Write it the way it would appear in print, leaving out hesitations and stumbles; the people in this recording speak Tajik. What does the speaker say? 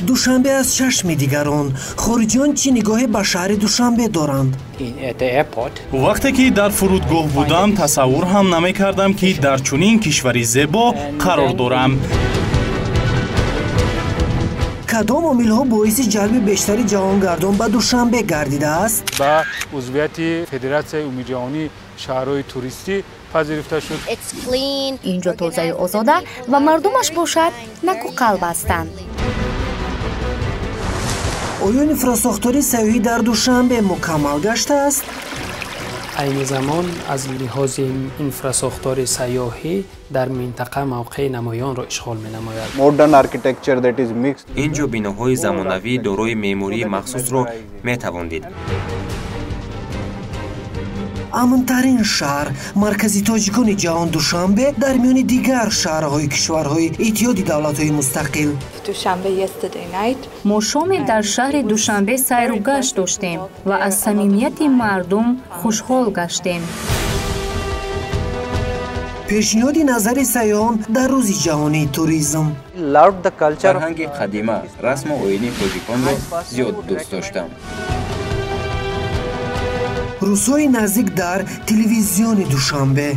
душанбе аз чашми дигарон хориҷиён чӣ нигоҳе ба шаҳри душанбе доранд? вақте ки дар фурудгоҳ будам тасаввур ҳам намекардам ки дар чунин кишвари зебо қарор дорам. кадом омилҳо боиси ҷалби бештари ҷавонгардон ба душанбе гардидааст? ба узвияти федератсияи умумиҷаҳонии шаҳрҳои туристӣ пазирифта шуд. инҷо тозаю озода ва мардумаш бошад наку қалб ҳастанд. оё инфросохтори сайёҳӣ дар душанбе мукаммал гаштааст? айни замон аз лиҳози инфрасохтори сайёҳӣ дар минтақа мавқеи намоёнро ишғол менамояд. инҷо биноҳои замонавӣ дорои меъмории махсусро метавон дид. амнтарин шаҳр маркази тоҷикони ҷаҳон душанбе дар миёни дигар шаҳрҳои кишварҳои иттиҳоди давлатҳои мустақил. мо шоме дар шаҳри душанбе сайру гашт доштем ва аз самимияти мардум хушҳол гаштем. пешниҳоди назари сайёҳон дар рӯзи ҷаҳонии туризм. фарҳанги қадима расму оини тоҷиконро зиёд дӯст доштам. рӯзҳои наздик дар телевизиони душанбе.